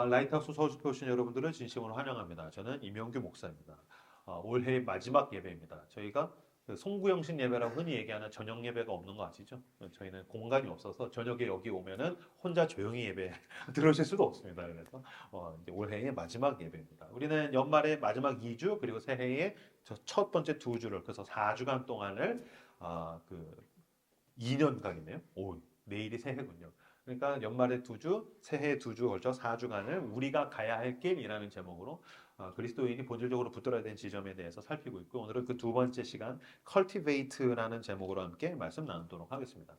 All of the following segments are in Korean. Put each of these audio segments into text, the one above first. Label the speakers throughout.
Speaker 1: 라이트하우스 서울숲에 오신 여러분들을 진심으로 환영합니다. 저는 임영규 목사입니다. 올해 마지막 예배입니다. 저희가 그 송구영신 예배라고 흔히 얘기하는 저녁 예배가 없는 거 아시죠? 저희는 공간이 없어서 저녁에 여기 오면은 혼자 조용히 예배 들으실 수도 없습니다. 그래서 이제 올해의 마지막 예배입니다. 우리는 연말의 마지막 2주 그리고 새해의 첫 번째 2주를 그래서 4주간 동안을 그 2년간이네요. 오, 내일이 새해군요. 그러니까 연말에 2주, 새해 2주 걸쳐 4주간을 우리가 가야 할 길이라는 제목으로 그리스도인이 본질적으로 붙들어야 되는 지점에 대해서 살피고 있고 오늘은 그 두 번째 시간 cultivate라는 제목으로 함께 말씀 나누도록 하겠습니다.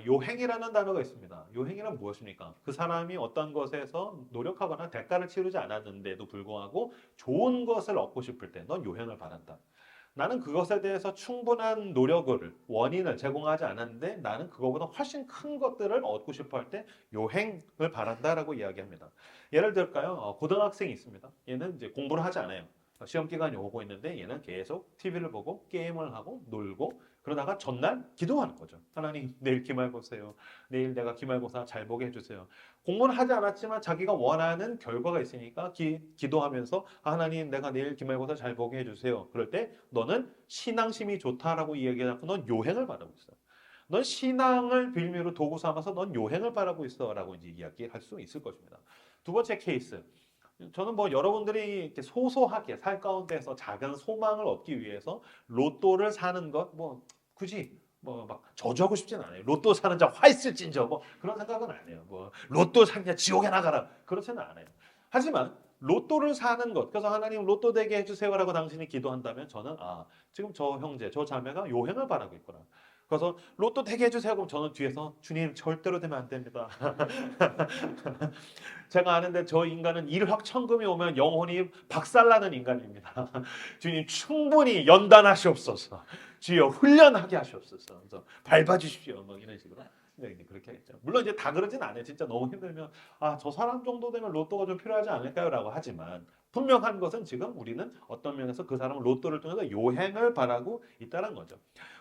Speaker 1: 요행이라는 단어가 있습니다. 요행이란 무엇입니까? 그 사람이 어떤 것에서 노력하거나 대가를 치르지 않았는데도 불구하고 좋은 것을 얻고 싶을 때 넌 요행을 바란다. 나는 그것에 대해서 충분한 노력을, 원인을 제공하지 않았는데 나는 그거보다 훨씬 큰 것들을 얻고 싶어 할 때 요행을 바란다라고 이야기합니다. 예를 들까요? 고등학생이 있습니다. 얘는 이제 공부를 하지 않아요. 시험 기간이 오고 있는데 얘는 계속 TV를 보고 게임을 하고 놀고 그러다가 전날 기도하는 거죠. 하나님 내일 기말고사요. 내일 내가 기말고사 잘 보게 해주세요. 공부는 하지 않았지만 자기가 원하는 결과가 있으니까 기도하면서 하나님 내가 내일 기말고사 잘 보게 해주세요. 그럴 때 너는 신앙심이 좋다라고 이야기하고 넌 요행을 바라고 있어. 넌 신앙을 빌미로 도구 삼아서 넌 요행을 바라고 있어라고 이제 이야기할 수 있을 것입니다. 두 번째 케이스. 저는 뭐 여러분들이 이렇게 소소하게 살 가운데서 작은 소망을 얻기 위해서 로또를 사는 것 뭐 굳이 뭐 막 저주하고 싶진 않아요. 로또 사는 자 화 있을진저 뭐 그런 생각은 안 해요. 뭐 로또 사냐 지옥에 나가라 그렇지는 않아요. 하지만 로또를 사는 것 그래서 하나님 로또 되게 해주세요라고 당신이 기도한다면 저는 지금 저 형제 저 자매가 요행을 바라고 있구나. 그래서 로또 되게 해주세요. 그럼 저는 뒤에서 주님 절대로 되면 안 됩니다. 제가 아는데 저 인간은 일확천금이 오면 영혼이 박살나는 인간입니다. 주님 충분히 연단하시옵소서. 주여 훈련하게 하시옵소서. 그래서 밟아주십시오. 뭐 이런 식으로. 네, 그렇게 하겠죠. 물론 이제 다 그러진 않아요. 진짜 너무 힘들면 저 사람 정도 되면 로또가 좀 필요하지 않을까요라고 하지만 분명한 것은 지금 우리는 어떤 면에서 그 사람은 로또를 통해서 요행을 바라고 있다는 거죠.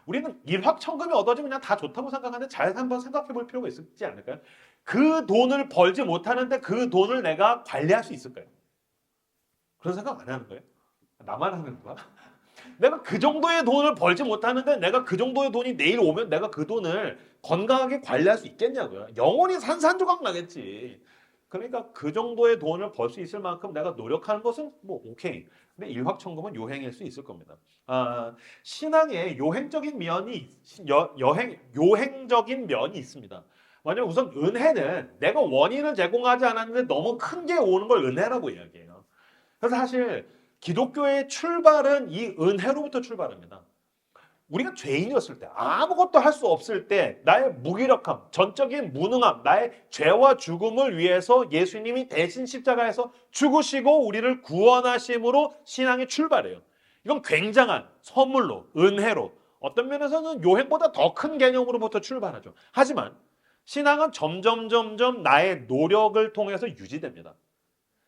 Speaker 1: 우리는 일확천금이 얻어지면 그냥 다 좋다고 생각하는데 잘 한번 생각해 볼 필요가 있지 않을까요? 그 돈을 벌지 못하는데 그 돈을 내가 관리할 수 있을까요? 그런 생각 안 하는 거예요? 나만 하는 거야? 내가 그 정도의 돈을 벌지 못하는데 내가 그 정도의 돈이 내일 오면 내가 그 돈을 건강하게 관리할 수 있겠냐고요. 영원히 산산조각 나겠지. 그러니까 그 정도의 돈을 벌 수 있을 만큼 내가 노력하는 것은 뭐 오케이. 근데 일확천금은 요행일 수 있을 겁니다. 신앙에 요행적인 면이 요행적인 면이 있습니다. 왜냐면 우선 은혜는 내가 원인을 제공하지 않았는데 너무 큰 게 오는 걸 은혜라고 이야기해요. 그래서 사실 기독교의 출발은 이 은혜로부터 출발합니다. 우리가 죄인이었을 때 아무것도 할 수 없을 때 나의 무기력함, 전적인 무능함, 나의 죄와 죽음을 위해서 예수님이 대신 십자가에서 죽으시고 우리를 구원하심으로 신앙이 출발해요. 이건 굉장한 선물로, 은혜로 어떤 면에서는 요행보다 더 큰 개념으로부터 출발하죠. 하지만 신앙은 점점 나의 노력을 통해서 유지됩니다.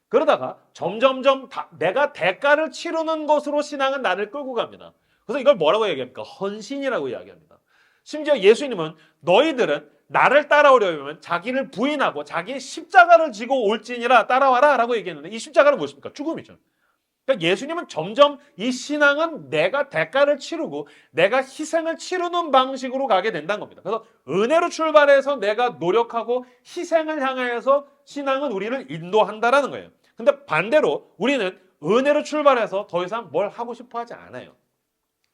Speaker 1: 그러다가 점점점 내가 대가를 치르는 것으로 신앙은 나를 끌고 갑니다. 그래서 이걸 뭐라고 얘기합니까? 헌신이라고 이야기합니다. 심지어 예수님은 너희들은 나를 따라오려면 자기를 부인하고 자기의 십자가를 지고 올지니라 따라와라 라고 얘기했는데 이 십자가는 무엇입니까? 죽음이죠. 그러니까 예수님은 점점 이 신앙은 내가 대가를 치르고 내가 희생을 치르는 방식으로 가게 된다는 겁니다. 그래서 은혜로 출발해서 내가 노력하고 희생을 향해서 신앙은 우리를 인도한다라는 거예요. 근데 반대로 우리는 은혜로 출발해서 더 이상 뭘 하고 싶어 하지 않아요.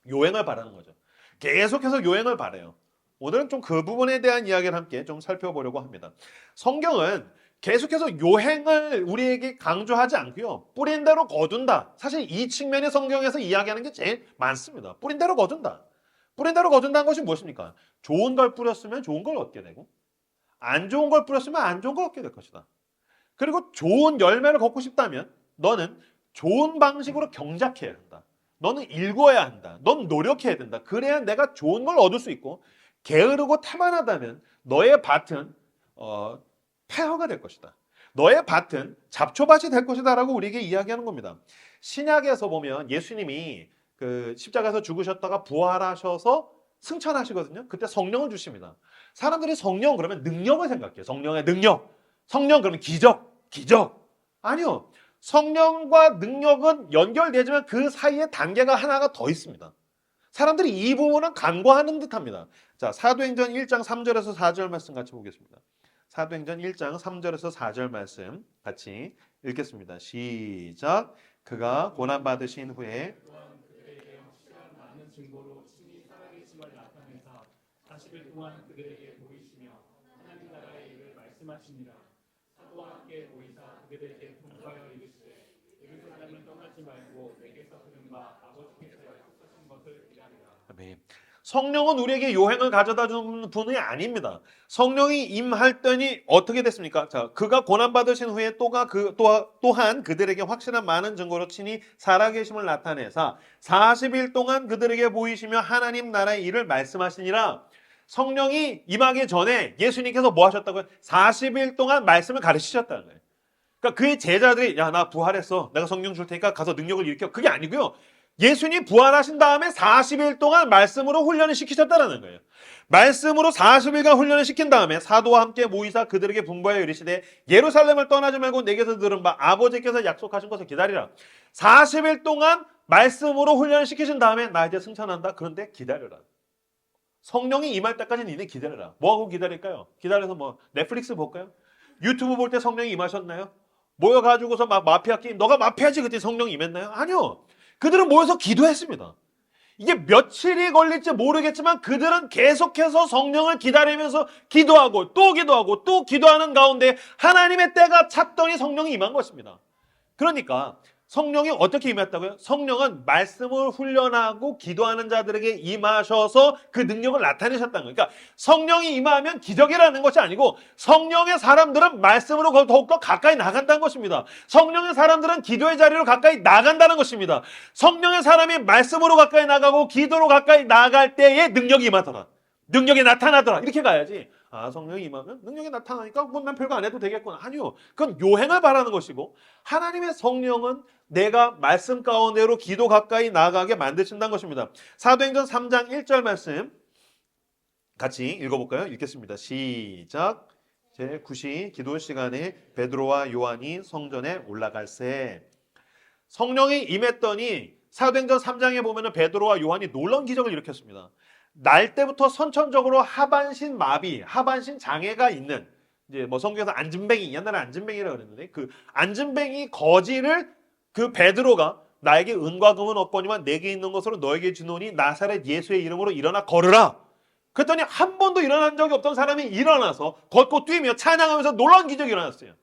Speaker 1: 요행을 바라는 거죠. 계속해서 요행을 바라요. 오늘은 좀 그 부분에 대한 이야기를 함께 좀 살펴보려고 합니다. 성경은 계속해서 요행을 우리에게 강조하지 않고요. 뿌린 대로 거둔다. 사실 이 측면의 성경에서 이야기하는 게 제일 많습니다. 뿌린 대로 거둔다. 뿌린 대로 거둔다는 것이 무엇입니까? 좋은 걸 뿌렸으면 좋은 걸 얻게 되고 안 좋은 걸 뿌렸으면 안 좋은 걸 얻게 될 것이다. 그리고 좋은 열매를 걷고 싶다면 너는 좋은 방식으로 경작해야 한다. 너는 읽어야 한다. 넌 노력해야 된다. 그래야 내가 좋은 걸 얻을 수 있고 게으르고 태만하다면 너의 밭은 폐허가 될 것이다. 너의 밭은 잡초밭이 될 것이다 라고 우리에게 이야기하는 겁니다. 신약에서 보면 예수님이 그 십자가에서 죽으셨다가 부활하셔서 승천하시거든요. 그때 성령을 주십니다. 사람들이 성령 그러면 능력을 생각해요. 성령의 능력. 성령 그러면 기적. 기적. 아니요. 성령과 능력은 연결되지만 그 사이에 단계가 하나가 더 있습니다. 사람들이 이 부분은 간과하는 듯합니다. 자, 사도행전 1장 3절에서 4절 말씀 같이 보겠습니다. 사도행전 1장 3절에서 4절 말씀 같이 읽겠습니다. 시작. 그가 고난 받으신 후에
Speaker 2: 또한 그들에게 확실한 많은 증거로 친히 살아계심을 나타내사 40일 동안 그들에게 보이시며 하나님 나라의 일을 말씀하시니라. 사도와 함께 보이사 그들에게 분부하여 이르시되 예루살렘을 떠나지 말고 내게서 들은 바 아버지께서 약속하신 것을 기다리라.
Speaker 1: 아멘. 성령은 우리에게 요행을 가져다 주는 분이 아닙니다. 성령이 임할 때니 어떻게 됐습니까? 자, 그가 고난 받으신 후에 또한 그들에게 확실한 많은 증거로 친히 살아계심을 나타내사 40일 동안 그들에게 보이시며 하나님 나라의 일을 말씀하시니라. 성령이 임하기 전에 예수님께서 뭐 하셨다고요? 40일 동안 말씀을 가르치셨다는 거예요. 그러니까 그의 제자들이 야, 나 부활했어. 내가 성령 줄 테니까 가서 능력을 일으켜. 그게 아니고요. 예수님 부활하신 다음에 40일 동안 말씀으로 훈련을 시키셨다는 거예요. 말씀으로 40일간 훈련을 시킨 다음에 사도와 함께 모이사 그들에게 분부하여 이르시되 예루살렘을 떠나지 말고 내게서 들은 바 아버지께서 약속하신 것을 기다리라. 40일 동안 말씀으로 훈련을 시키신 다음에 나 이제 승천한다. 그런데 기다려라. 성령이 임할 때까지 니네 기다려라. 뭐하고 기다릴까요? 기다려서 뭐 넷플릭스 볼까요? 유튜브 볼 때 성령이 임하셨나요? 모여가지고서 막 마피아 게임, 너가 마피아지 그때 성령이 임했나요? 아니요. 그들은 모여서 기도했습니다. 이게 며칠이 걸릴지 모르겠지만 그들은 계속해서 성령을 기다리면서 기도하고 또 기도하는 가운데 하나님의 때가 찼더니 성령이 임한 것입니다. 그러니까 성령이 어떻게 임했다고요? 성령은 말씀을 훈련하고 기도하는 자들에게 임하셔서 그 능력을 나타내셨다는 거예요. 그러니까 성령이 임하면 기적이라는 것이 아니고 성령의 사람들은 말씀으로 더욱더 가까이 나간다는 것입니다. 성령의 사람들은 기도의 자리로 가까이 나간다는 것입니다. 성령의 사람이 말씀으로 가까이 나가고 기도로 가까이 나갈 때에 능력이 임하더라. 능력이 나타나더라. 이렇게 가야지. 아, 성령이 임하면 능력이 나타나니까 뭐 난 별거 안 해도 되겠구나. 아니요. 그건 요행을 바라는 것이고 하나님의 성령은 내가 말씀 가운데로 기도 가까이 나가게 만드신다는 것입니다. 사도행전 3장 1절 말씀 같이 읽어볼까요? 읽겠습니다. 시작. 제9시 기도 시간에 베드로와 요한이 성전에 올라갈새. 성령이 임했더니 사도행전 3장에 보면은 베드로와 요한이 놀라운 기적을 일으켰습니다. 날 때부터 선천적으로 하반신 마비, 하반신 장애가 있는 이제 뭐 성경에서 안진뱅이, 옛날에 안진뱅이라고 그랬는데 그 안진뱅이 거지를 그 베드로가 나에게 은과 금은 없거니와 내게 있는 것으로 너에게 주노니 나사렛 예수의 이름으로 일어나 걸으라. 그랬더니 한 번도 일어난 적이 없던 사람이 일어나서 걷고 뛰며 찬양하면서 놀라운 기적이 일어났어요.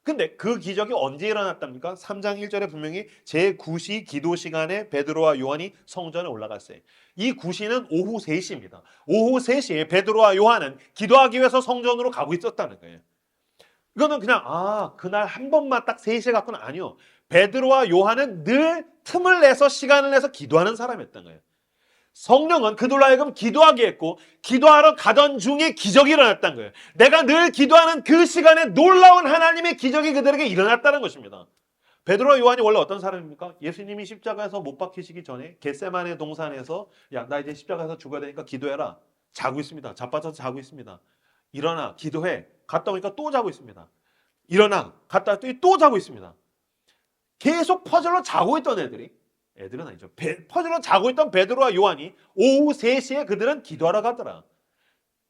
Speaker 1: 근데 그 기적이 언제 일어났답니까? 3장 1절에 분명히 제9시 기도 시간에 베드로와 요한이 성전에 올라갔어요. 이 9시는 오후 3시입니다. 오후 3시에 베드로와 요한은 기도하기 위해서 성전으로 가고 있었다는 거예요. 이거는 그냥 그날 한 번만 딱 3시에 갔구나. 아니요. 베드로와 요한은 늘 틈을 내서 시간을 내서 기도하는 사람이었던 거예요. 성령은 그들로 하여금 기도하게 했고 기도하러 가던 중에 기적이 일어났다는 거예요. 내가 늘 기도하는 그 시간에 놀라운 하나님의 기적이 그들에게 일어났다는 것입니다. 베드로와 요한이 원래 어떤 사람입니까? 예수님이 십자가에서 못 박히시기 전에 겟세마네 동산에서 야, 나 이제 십자가에서 죽어야 되니까 기도해라. 자고 있습니다. 자빠져서 자고 있습니다. 일어나 기도해. 갔다 오니까 또 자고 있습니다. 일어나 갔다 왔더니 또 자고 있습니다. 계속 퍼즐로 자고 있던 애들은 아니죠. 퍼즐로 자고 있던 베드로와 요한이 오후 3시에 그들은 기도하러 가더라.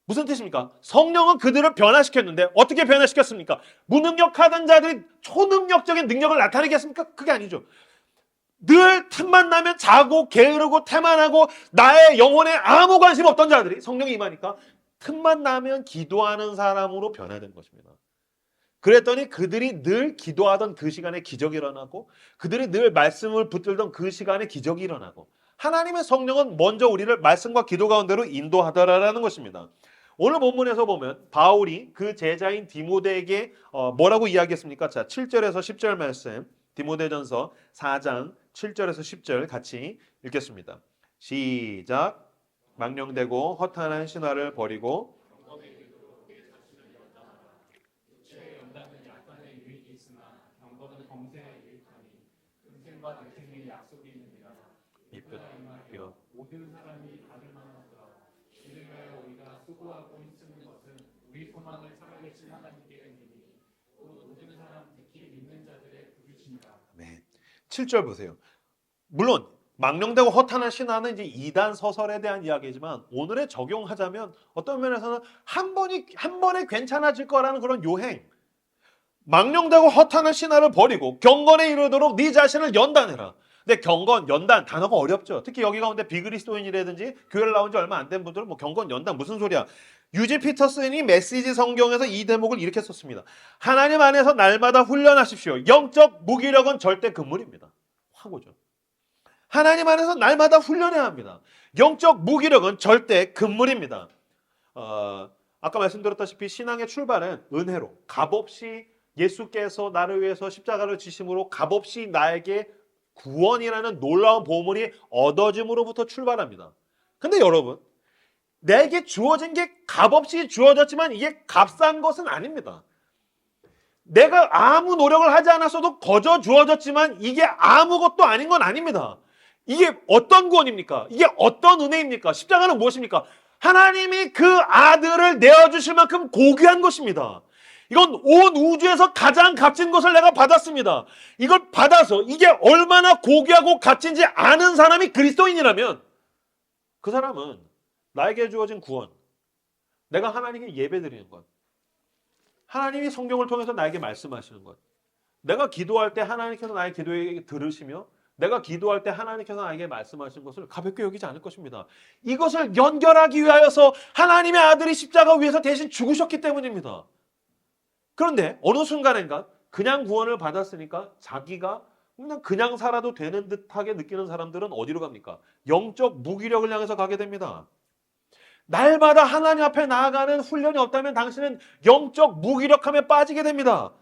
Speaker 1: 무슨 뜻입니까? 성령은 그들을 변화시켰는데 어떻게 변화시켰습니까? 무능력하던 자들이 초능력적인 능력을 나타내겠습니까? 그게 아니죠. 늘 틈만 나면 자고 게으르고 태만하고 나의 영혼에 아무 관심 없던 자들이 성령이 임하니까 틈만 나면 기도하는 사람으로 변화된 것입니다. 그랬더니 그들이 늘 기도하던 그 시간에 기적이 일어나고 그들이 늘 말씀을 붙들던 그 시간에 기적이 일어나고 하나님의 성령은 먼저 우리를 말씀과 기도 가운데로 인도하더라라는 것입니다. 오늘 본문에서 보면 바울이 그 제자인 디모데에게 뭐라고 이야기했습니까? 자, 7절에서 10절 말씀 디모데전서 4장 7절에서 10절 같이 읽겠습니다. 시작. 망령되고 허탄한 신화를 버리고
Speaker 2: 모든 사람이 받을 만하더라. 이를 위하여 우리가 수고하고 힘쓰는 것은 우리 소망을 살아계신 하나님께 있으니 또 모든 사람
Speaker 1: 7절 보세요. 물론 망령되고 허탄한 신화는 이제 이단 서설에 대한 이야기지만 오늘에 적용하자면 어떤 면에서는 한 번에 괜찮아질 거라는 그런 요행. 망령되고 허탄한 신화를 버리고 경건에 이르도록 네 자신을 연단해라. 근데 경건, 연단 단어가 어렵죠. 특히 여기 가운데 비그리스도인이라든지 교회를 나온 지 얼마 안 된 분들은 뭐 경건, 연단 무슨 소리야. 유지 피터슨이 메시지 성경에서 이 대목을 이렇게 썼습니다. 하나님 안에서 날마다 훈련하십시오. 영적 무기력은 절대 금물입니다. 화고죠. 하나님 안에서 날마다 훈련해야 합니다. 영적 무기력은 절대 금물입니다. 아까 말씀드렸다시피 신앙의 출발은 은혜로 값없이 예수께서 나를 위해서 십자가를 지심으로 값없이 나에게 구원이라는 놀라운 보물이 얻어짐으로부터 출발합니다. 근데 여러분, 내게 주어진 게 값없이 주어졌지만 이게 값싼 것은 아닙니다. 내가 아무 노력을 하지 않았어도 거저 주어졌지만 이게 아무것도 아닌 건 아닙니다. 이게 어떤 구원입니까? 이게 어떤 은혜입니까? 십자가는 무엇입니까? 하나님이 그 아들을 내어주실 만큼 고귀한 것입니다. 이건 온 우주에서 가장 값진 것을 내가 받았습니다. 이걸 받아서 이게 얼마나 고귀하고 값진지 아는 사람이 그리스도인이라면 그 사람은 나에게 주어진 구원, 내가 하나님께 예배드리는 것, 하나님이 성경을 통해서 나에게 말씀하시는 것, 내가 기도할 때 하나님께서 나의 기도에 들으시며 내가 기도할 때 하나님께서 나에게 말씀하신 것을 가볍게 여기지 않을 것입니다. 이것을 연결하기 위하여서 하나님의 아들이 십자가 위에서 대신 죽으셨기 때문입니다. 그런데 어느 순간인가 그냥 구원을 받았으니까 자기가 그냥 살아도 되는 듯하게 느끼는 사람들은 어디로 갑니까? 영적 무기력을 향해서 가게 됩니다. 날마다 하나님 앞에 나아가는 훈련이 없다면 당신은 영적 무기력함에 빠지게 됩니다.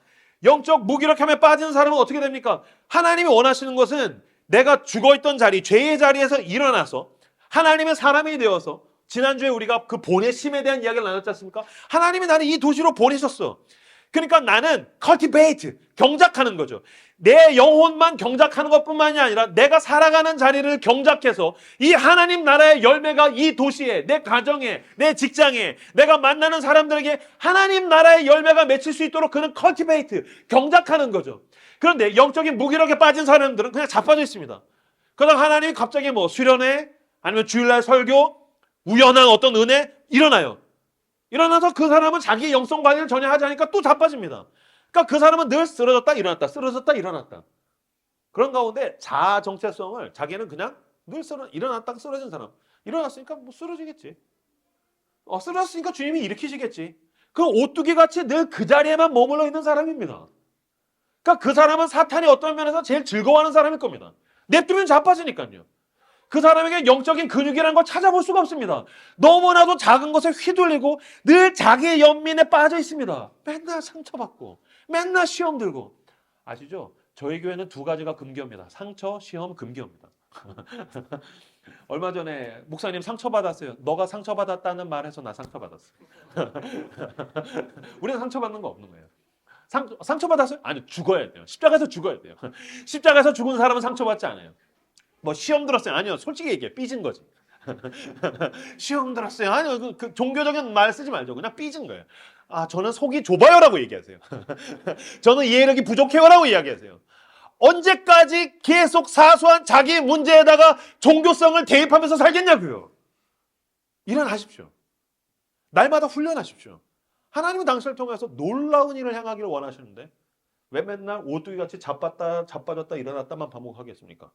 Speaker 1: 영적 무기력함에 빠지는 사람은 어떻게 됩니까? 하나님이 원하시는 것은 내가 죽어있던 자리, 죄의 자리에서 일어나서 하나님의 사람이 되어서 지난주에 우리가 그 보내심에 대한 이야기를 나눴지 않습니까? 하나님이 나를 이 도시로 보내셨어. 그러니까 나는 cultivate, 경작하는 거죠. 내 영혼만 경작하는 것뿐만이 아니라 내가 살아가는 자리를 경작해서 이 하나님 나라의 열매가 이 도시에, 내 가정에, 내 직장에, 내가 만나는 사람들에게 하나님 나라의 열매가 맺힐 수 있도록 그는 cultivate, 경작하는 거죠. 그런데 영적인 무기력에 빠진 사람들은 그냥 자빠져 있습니다. 그러다가 하나님이 갑자기 뭐 수련회, 아니면 주일날 설교, 우연한 어떤 은혜 일어나요. 일어나서 그 사람은 자기의 영성 관리를 전혀 하지 않으니까 또 자빠집니다. 그러니까 그 사람은 늘 쓰러졌다 일어났다 쓰러졌다 일어났다. 그런 가운데 자아 정체성을 자기는 그냥 늘 일어났다 쓰러진 사람. 일어났으니까 뭐 쓰러지겠지. 쓰러졌으니까 주님이 일으키시겠지. 그 오뚜기 같이 늘 그 자리에만 머물러 있는 사람입니다. 그러니까 그 사람은 사탄이 어떤 면에서 제일 즐거워하는 사람일 겁니다. 냅두면 자빠지니까요. 그 사람에게 영적인 근육이라는 걸 찾아볼 수가 없습니다. 너무나도 작은 것에 휘둘리고 늘 자기의 연민에 빠져 있습니다. 맨날 상처받고 맨날 시험 들고. 아시죠? 저희 교회는 두 가지가 금기어입니다. 상처, 시험, 금기어입니다. 얼마 전에 목사님 상처받았어요. 너가 상처받았다는 말해서 나 상처받았어. 우리는 상처받는 거 없는 거예요. 상처받았어요? 아니, 죽어야 돼요. 십자가에서 죽어야 돼요. 십자가에서 죽은 사람은 상처받지 않아요. 뭐 시험 들었어요? 아니요. 솔직히 얘기해. 삐진 거지. 시험 들었어요? 아니요. 그 종교적인 말 쓰지 말죠. 그냥 삐진 거예요. 아, 저는 속이 좁아요라고 얘기하세요. 저는 이해력이 부족해요라고 이야기하세요. 언제까지 계속 사소한 자기 문제에다가 종교성을 대입하면서 살겠냐고요. 일어나십시오. 날마다 훈련하십시오. 하나님은 당신을 통해서 놀라운 일을 행하기를 원하시는데 왜 맨날 오뚜기같이 자빠졌다 일어났다만 반복하겠습니까?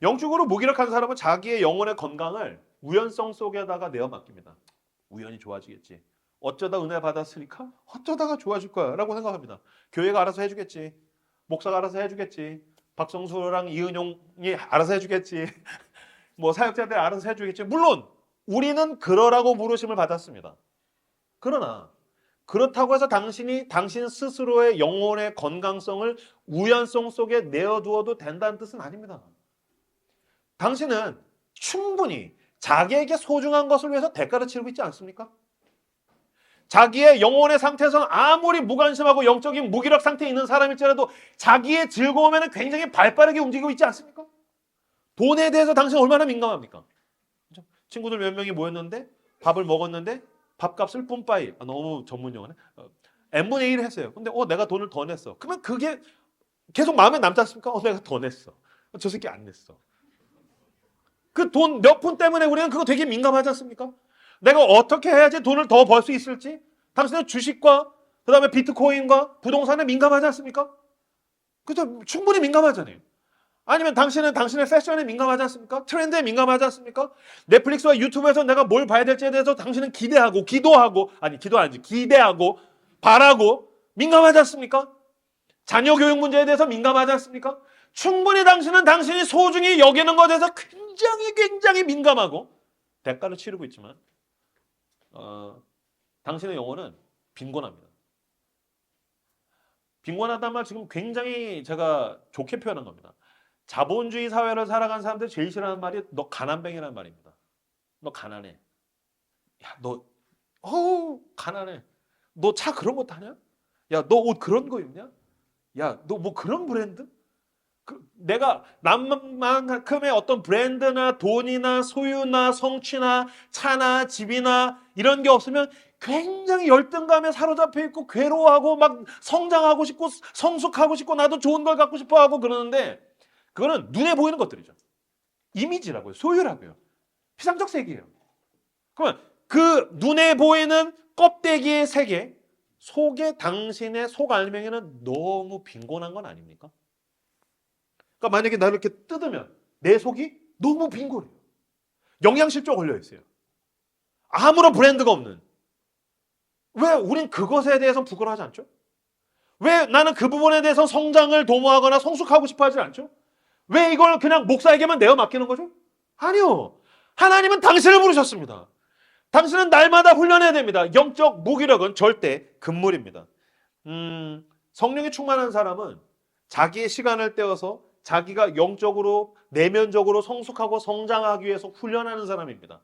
Speaker 1: 영적으로 무기력한 사람은 자기의 영혼의 건강을 우연성 속에다가 내어 맡깁니다. 우연히 좋아지겠지. 어쩌다 은혜 받았으니까 어쩌다가 좋아질 거야 라고 생각합니다. 교회가 알아서 해주겠지. 목사가 알아서 해주겠지. 박성수랑 이은용이 알아서 해주겠지. 뭐 사역자들이 알아서 해주겠지. 물론 우리는 그러라고 부르심을 받았습니다. 그러나 그렇다고 해서 당신 스스로의 영혼의 건강성을 우연성 속에 내어두어도 된다는 뜻은 아닙니다. 당신은 충분히 자기에게 소중한 것을 위해서 대가를 치르고 있지 않습니까? 자기의 영혼의 상태에서는 아무리 무관심하고 영적인 무기력 상태에 있는 사람일지라도 자기의 즐거움에는 굉장히 발빠르게 움직이고 있지 않습니까? 돈에 대해서 당신은 얼마나 민감합니까? 친구들 몇 명이 모였는데 밥을 먹었는데 밥값을 뿜빠이. 너무 전문 용어네. n분의 1 했어요. 근데 내가 돈을 더 냈어. 그러면 그게 계속 마음에 남지 않습니까? 내가 더 냈어. 저 새끼 안 냈어. 그 돈 몇 푼 때문에 우리는 그거 되게 민감하지 않습니까? 내가 어떻게 해야지 돈을 더 벌 수 있을지? 당신은 주식과 그다음에 비트코인과 부동산에 민감하지 않습니까? 그죠? 충분히 민감하잖아요. 아니면 당신은 당신의 패션에 민감하지 않습니까? 트렌드에 민감하지 않습니까? 넷플릭스와 유튜브에서 내가 뭘 봐야 될지에 대해서 당신은 기대하고 기도하고 아니 기도 아니지 기대하고 바라고 민감하지 않습니까? 자녀 교육 문제에 대해서 민감하지 않습니까? 충분히 당신은 당신이 소중히 여기는 것에 대해서 굉장히 민감하고 대가를 치르고 있지만 당신의 영혼은 빈곤합니다. 빈곤하다는 말 지금 굉장히 제가 좋게 표현한 겁니다. 자본주의 사회를 살아간 사람들 제일 싫어하는 말이 너 가난뱅이라는 말입니다. 너 가난해. 야, 너 가난해. 너 차 그런 거 타냐? 야, 너 옷 그런 거 입냐? 야, 너 뭐 그런 브랜드? 내가 남만큼의 어떤 브랜드나 돈이나 소유나 성취나 차나 집이나 이런 게 없으면 굉장히 열등감에 사로잡혀 있고 괴로워하고 막 성장하고 싶고 성숙하고 싶고 나도 좋은 걸 갖고 싶어 하고 그러는데 그거는 눈에 보이는 것들이죠. 이미지라고요. 소유라고요. 피상적 세계예요. 그러면 그 눈에 보이는 껍데기의 세계 속에 당신의 속 알맹이는 너무 빈곤한 건 아닙니까? 그러니까 만약에 나를 이렇게 뜯으면 내 속이 너무 빈곤해요. 영양실조 걸려 있어요. 아무런 브랜드가 없는. 왜 우린 그것에 대해서 부끄러워하지 않죠? 왜 나는 그 부분에 대해서 성장을 도모하거나 성숙하고 싶어 하지 않죠? 왜 이걸 그냥 목사에게만 내어 맡기는 거죠? 아니요. 하나님은 당신을 부르셨습니다. 당신은 날마다 훈련해야 됩니다. 영적 무기력은 절대 금물입니다. 성령이 충만한 사람은 자기의 시간을 떼어서 자기가 영적으로 내면적으로 성숙하고 성장하기 위해서 훈련하는 사람입니다.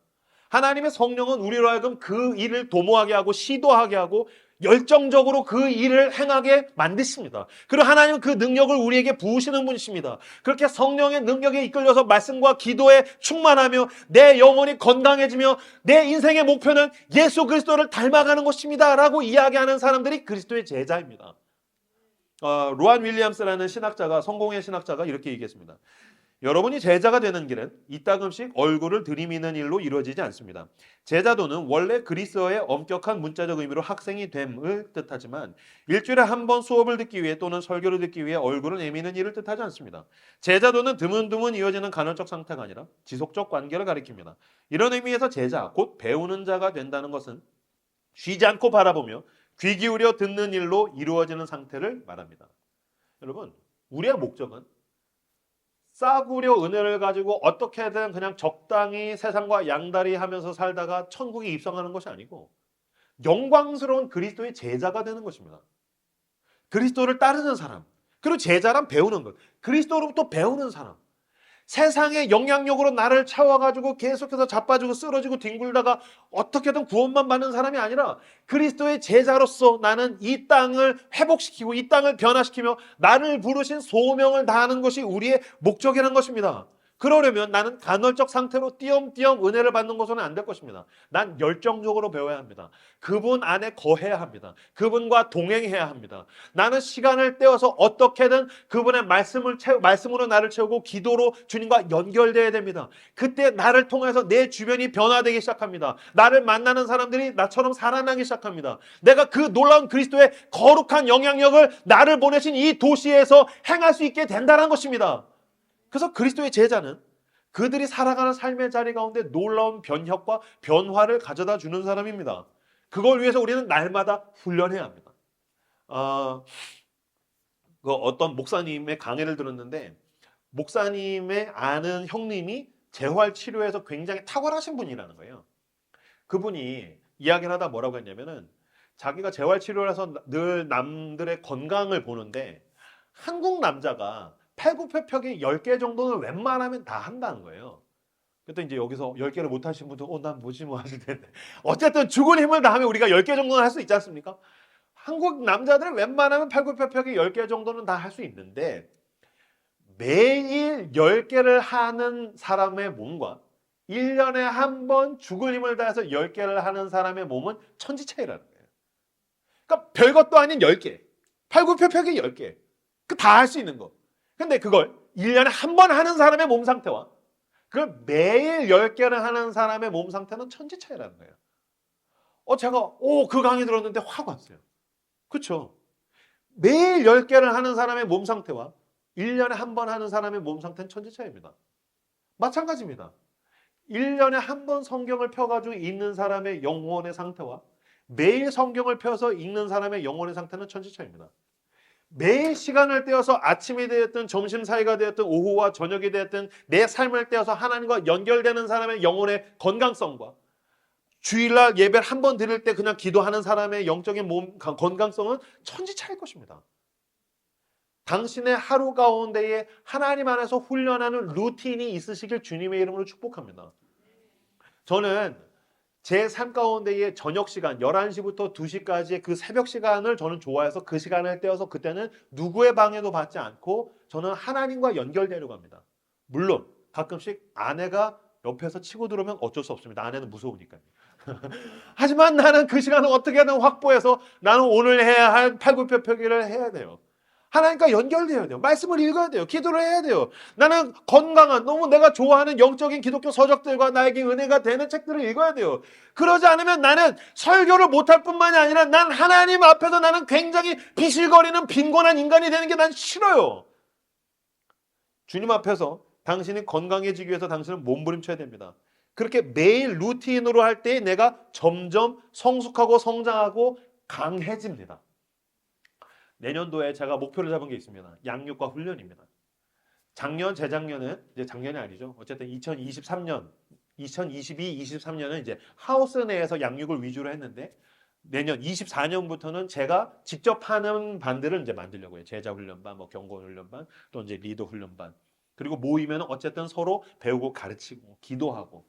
Speaker 1: 하나님의 성령은 우리로 하여금 그 일을 도모하게 하고 시도하게 하고 열정적으로 그 일을 행하게 만드십니다. 그리고 하나님은 그 능력을 우리에게 부으시는 분이십니다. 그렇게 성령의 능력에 이끌려서 말씀과 기도에 충만하며 내 영혼이 건강해지며 내 인생의 목표는 예수 그리스도를 닮아가는 것입니다 라고 이야기하는 사람들이 그리스도의 제자입니다. 로안 윌리엄스라는 신학자가 성공의 신학자가 이렇게 얘기했습니다. 여러분이 제자가 되는 길은 이따금씩 얼굴을 들이미는 일로 이루어지지 않습니다. 제자도는 원래 그리스어의 엄격한 문자적 의미로 학생이 됨을 뜻하지만 일주일에 한 번 수업을 듣기 위해 또는 설교를 듣기 위해 얼굴을 내미는 일을 뜻하지 않습니다. 제자도는 드문드문 이어지는 간헐적 상태가 아니라 지속적 관계를 가리킵니다. 이런 의미에서 제자, 곧 배우는 자가 된다는 것은 쉬지 않고 바라보며 귀 기울여 듣는 일로 이루어지는 상태를 말합니다. 여러분, 우리의 목적은 싸구려 은혜를 가지고 어떻게든 그냥 적당히 세상과 양다리 하면서 살다가 천국에 입성하는 것이 아니고 영광스러운 그리스도의 제자가 되는 것입니다. 그리스도를 따르는 사람, 그리고 제자란 배우는 것, 그리스도로부터 배우는 사람. 세상의 영향력으로 나를 채워가지고 계속해서 자빠지고 쓰러지고 뒹굴다가 어떻게든 구원만 받는 사람이 아니라 그리스도의 제자로서 나는 이 땅을 회복시키고 이 땅을 변화시키며 나를 부르신 소명을 다하는 것이 우리의 목적이라는 것입니다. 그러려면 나는 간헐적 상태로 띄엄띄엄 은혜를 받는 것은 안 될 것입니다. 난 열정적으로 배워야 합니다. 그분 안에 거해야 합니다. 그분과 동행해야 합니다. 나는 시간을 떼어서 어떻게든 그분의 말씀으로 나를 채우고 기도로 주님과 연결돼야 됩니다. 그때 나를 통해서 내 주변이 변화되기 시작합니다. 나를 만나는 사람들이 나처럼 살아나기 시작합니다. 내가 그 놀라운 그리스도의 거룩한 영향력을 나를 보내신 이 도시에서 행할 수 있게 된다는 것입니다. 그래서 그리스도의 제자는 그들이 살아가는 삶의 자리 가운데 놀라운 변혁과 변화를 가져다 주는 사람입니다. 그걸 위해서 우리는 날마다 훈련해야 합니다. 어떤 목사님의 강의를 들었는데 목사님의 아는 형님이 재활 치료에서 굉장히 탁월하신 분이라는 거예요. 그분이 이야기를 하다 뭐라고 했냐면은 자기가 재활 치료를 해서 늘 남들의 건강을 보는데 한국 남자가 팔굽혀펴기 10개 정도는 웬만하면 다 한다는 거예요. 그랬더니 이제 여기서 10개를 못 하신 분들 난 뭐지 뭐 하실 텐데 어쨌든 죽은 힘을 다하면 우리가 10개 정도는 할 수 있지 않습니까? 한국 남자들은 웬만하면 팔굽혀펴기 10개 정도는 다 할 수 있는데 매일 10개를 하는 사람의 몸과 1년에 한 번 죽을 힘을 다해서 10개를 하는 사람의 몸은 천지 차이라는 거예요. 그러니까 별것도 아닌 10개, 팔굽혀펴기 10개. 다 할 수 있는 거. 근데 그걸 1년에 한 번 하는 사람의 몸 상태와 그걸 매일 10개를 하는 사람의 몸 상태는 천지 차이라는 거예요. 제가 그 강의 들었는데 확 왔어요. 그렇죠? 매일 10개를 하는 사람의 몸 상태와 1년에 한 번 하는 사람의 몸 상태는 천지 차이입니다. 마찬가지입니다. 1년에 한 번 성경을 펴가지고 읽는 사람의 영혼의 상태와 매일 성경을 펴서 읽는 사람의 영혼의 상태는 천지 차이입니다. 매일 시간을 떼어서 아침이 되었든 점심 사이가 되었든 오후와 저녁이 되었든 내 삶을 떼어서 하나님과 연결되는 사람의 영혼의 건강성과 주일날 예배를 한 번 드릴 때 그냥 기도하는 사람의 영적인 몸 건강성은 천지 차이일 것입니다. 당신의 하루 가운데에 하나님 안에서 훈련하는 루틴이 있으시길 주님의 이름으로 축복합니다. 저는 제 삶 가운데의 저녁 시간 11시부터 2시까지의 그 새벽 시간을 저는 좋아해서 그 시간을 떼어서 그때는 누구의 방해도 받지 않고 저는 하나님과 연결되려고 합니다. 물론 가끔씩 아내가 옆에서 치고 들어오면 어쩔 수 없습니다. 아내는 무서우니까요. 하지만 나는 그 시간을 어떻게든 확보해서 나는 오늘 해야 할 팔굽혀펴기를 해야 돼요. 하나님과 연결되어야 돼요. 말씀을 읽어야 돼요. 기도를 해야 돼요. 나는 건강한 너무 내가 좋아하는 영적인 기독교 서적들과 나에게 은혜가 되는 책들을 읽어야 돼요. 그러지 않으면 나는 설교를 못할 뿐만이 아니라 난 하나님 앞에서 나는 굉장히 비실거리는 빈곤한 인간이 되는 게 난 싫어요. 주님 앞에서 당신이 건강해지기 위해서 당신은 몸부림쳐야 됩니다. 그렇게 매일 루틴으로 할 때 내가 점점 성숙하고 성장하고 강해집니다. 내년도에 제가 목표를 잡은 게 있습니다. 양육과 훈련입니다. 재작년은 이제 작년이 아니죠. 어쨌든 2023년, 2022, 23년은 이제 하우스 내에서 양육을 위주로 했는데 내년 24년부터는 제가 직접 하는 반들을 이제 만들려고 해요. 제자 훈련반, 뭐 경건 훈련반, 또 이제 리더 훈련반. 그리고 모이면 어쨌든 서로 배우고 가르치고 기도하고.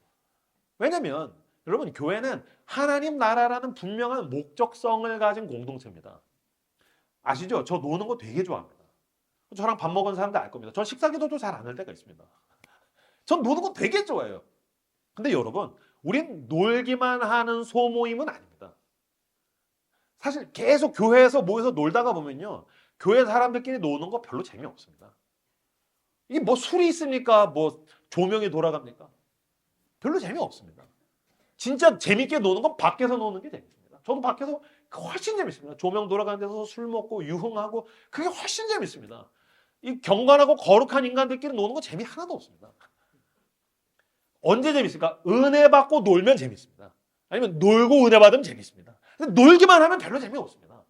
Speaker 1: 왜냐면 여러분 교회는 하나님 나라라는 분명한 목적성을 가진 공동체입니다. 아시죠? 저 노는 거 되게 좋아합니다. 저랑 밥 먹은 사람들 알 겁니다. 전 식사 기도도 잘 안 할 때가 있습니다. 전 노는 거 되게 좋아해요. 근데 여러분, 우린 놀기만 하는 소모임은 아닙니다. 사실 계속 교회에서 모여서 놀다가 보면요. 교회 사람들끼리 노는 거 별로 재미없습니다. 이게 뭐 술이 있습니까? 뭐 조명이 돌아갑니까? 별로 재미없습니다. 진짜 재밌게 노는 건 밖에서 노는 게 재밌습니다. 저도 밖에서 훨씬 재밌습니다. 조명 돌아가는 데서 술 먹고 유흥하고 그게 훨씬 재밌습니다. 이 경건하고 거룩한 인간들끼리 노는 거 재미 하나도 없습니다. 언제 재밌을까? 은혜 받고 놀면 재밌습니다. 아니면 놀고 은혜 받으면 재밌습니다. 근데 놀기만 하면 별로 재미없습니다.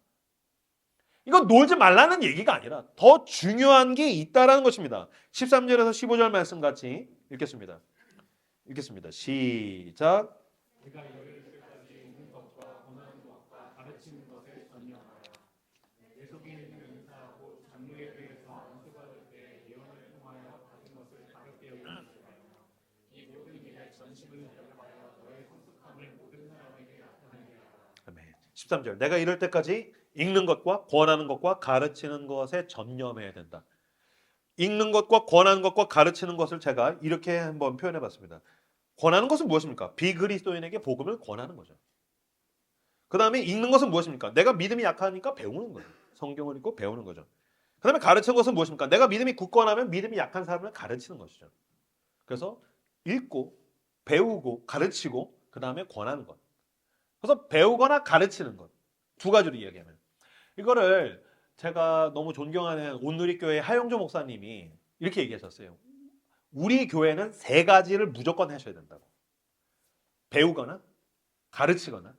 Speaker 1: 이건 놀지 말라는 얘기가 아니라 더 중요한 게 있다라는 것입니다. 13절에서 15절 말씀 같이 읽겠습니다. 시작.
Speaker 2: 내가 열흘까지 있는 것과 권하는 것과 가르치는 것을 전념하라. 내 속에 있는 은사하고 장로에 대해서 안수받을 때 예언을 통하여 받은 것을 가볍게 여기지 말라. 이 모든 일에 전심을 다하여 너의 성숙함을 모든 사람에게 나타내게 하라.
Speaker 1: 아멘. 13절. 내가 이럴 때까지 읽는 것과 권하는 것과 가르치는 것에 전념해야 된다. 읽는 것과 권하는 것과 가르치는 것을 제가 이렇게 한번 표현해 봤습니다. 권하는 것은 무엇입니까? 비그리스도인에게 복음을 권하는 거죠. 그 다음에 읽는 것은 무엇입니까? 내가 믿음이 약하니까 배우는 거죠. 성경을 읽고 배우는 거죠. 그 다음에 가르치는 것은 무엇입니까? 내가 믿음이 굳건하면 믿음이 약한 사람을 가르치는 것이죠. 그래서 읽고 배우고 가르치고 그 다음에 권하는 것. 그래서 배우거나 가르치는 것. 두 가지로 이야기하면. 이거를 제가 너무 존경하는 온누리교회 하영조 목사님이 이렇게 얘기하셨어요. 우리 교회는 세 가지를 무조건 하셔야 된다고. 배우거나 가르치거나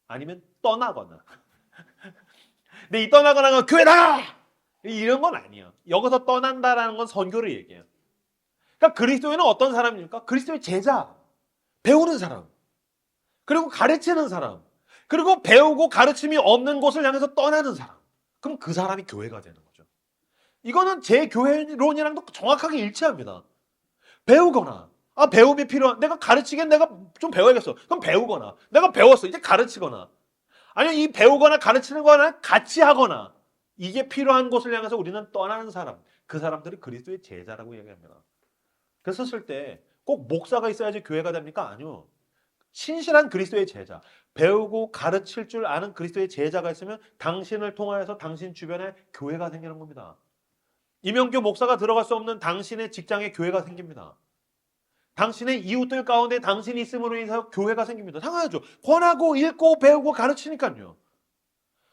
Speaker 1: 아니면 떠나거나. 근데 이 떠나거나가 교회 나가! 이런 건 아니에요. 여기서 떠난다라는 건 선교를 얘기해요. 그러니까 그리스도인은 어떤 사람입니까? 그리스도의 제자, 배우는 사람, 그리고 가르치는 사람, 그리고 배우고 가르침이 없는 곳을 향해서 떠나는 사람. 그럼 그 사람이 교회가 되는 거죠. 이거는 제 교회론이랑도 정확하게 일치합니다. 배우거나 배움이 필요한 내가 가르치긴 내가 좀 배워야겠어. 그럼 배우거나 내가 배웠어. 이제 가르치거나 아니면 이 배우거나 가르치는 거나 같이 하거나 이게 필요한 곳을 향해서 우리는 떠나는 사람. 그 사람들이 그리스도의 제자라고 얘기합니다. 그래서 쓸 때 꼭 목사가 있어야지 교회가 됩니까? 아니요. 신실한 그리스도의 제자, 배우고 가르칠 줄 아는 그리스도의 제자가 있으면 당신을 통하여서 당신 주변에 교회가 생기는 겁니다. 이명규 목사가 들어갈 수 없는 당신의 직장에 교회가 생깁니다. 당신의 이웃들 가운데 당신이 있음으로 인해서 교회가 생깁니다. 당연하죠. 권하고 읽고 배우고 가르치니까요.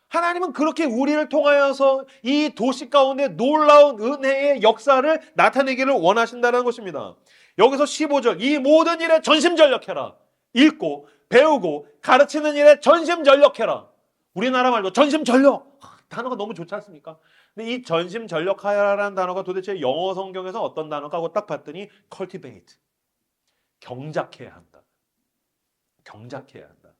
Speaker 1: 하나님은 그렇게 우리를 통하여서 이 도시 가운데 놀라운 은혜의 역사를 나타내기를 원하신다는 것입니다. 여기서 15절, 이 모든 일에 전심전력해라. 읽고 배우고 가르치는 일에 전심전력해라. 우리나라 말로 전심전력. 단어가 너무 좋지 않습니까? 근데 이 전심전력하라라는 단어가 도대체 영어 성경에서 어떤 단어가 하고 딱 봤더니 cultivate. 경작해야 한다. 경작해야 한다.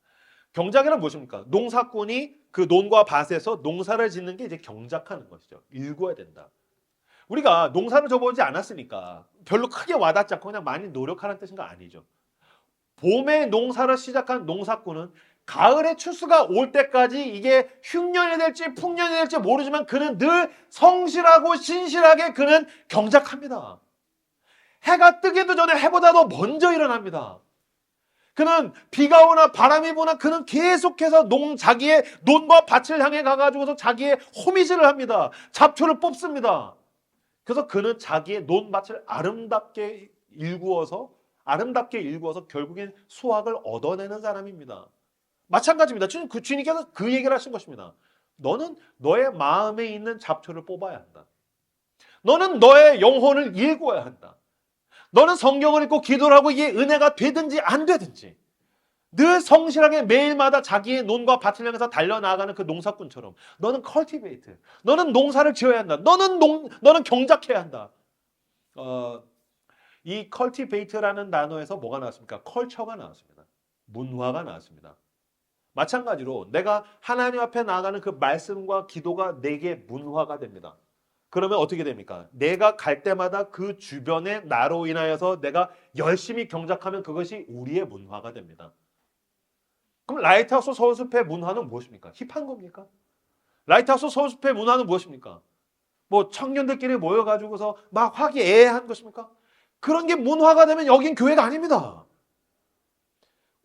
Speaker 1: 경작이란 무엇입니까? 농사꾼이 그 논과 밭에서 농사를 짓는 게 이제 경작하는 것이죠. 일구어야 된다. 우리가 농사를 줘보지 않았으니까 별로 크게 와닿지 않고 그냥 많이 노력하는 뜻인 거 아니죠. 봄에 농사를 시작한 농사꾼은 가을에 추수가 올 때까지 이게 흉년이 될지 풍년이 될지 모르지만 그는 늘 성실하고 신실하게 그는 경작합니다. 해가 뜨기도 전에 해보다 더 먼저 일어납니다. 그는 비가 오나 바람이 부나 그는 계속해서 자기의 논과 밭을 향해 가가지고서 자기의 호미질을 합니다. 잡초를 뽑습니다. 그래서 그는 자기의 논밭을 아름답게 일구어서 결국엔 수확을 얻어내는 사람입니다. 마찬가지입니다. 주님께서 그 얘기를 하신 것입니다. 너는 너의 마음에 있는 잡초를 뽑아야 한다. 너는 너의 영혼을 일구어야 한다. 너는 성경을 읽고 기도를 하고 이게 은혜가 되든지 안 되든지 늘 성실하게 매일마다 자기의 논과 밭을 향해서 달려나가는 그 농사꾼처럼 너는 cultivate. 너는 농사를 지어야 한다. 너는 경작해야 한다. 이 cultivate라는 단어에서 뭐가 나왔습니까? 컬처가 나왔습니다. 문화가 나왔습니다. 마찬가지로 내가 하나님 앞에 나아가는 그 말씀과 기도가 내게 문화가 됩니다. 그러면 어떻게 됩니까? 내가 갈 때마다 그 주변에 나로 인하여서 내가 열심히 경작하면 그것이 우리의 문화가 됩니다. 그럼 라이트하우스 서울숲의 문화는 무엇입니까? 힙한 겁니까? 라이트하우스 서울숲의 문화는 무엇입니까? 뭐 청년들끼리 모여가지고서 막 화기애애한 것입니까? 그런 게 문화가 되면 여긴 교회가 아닙니다.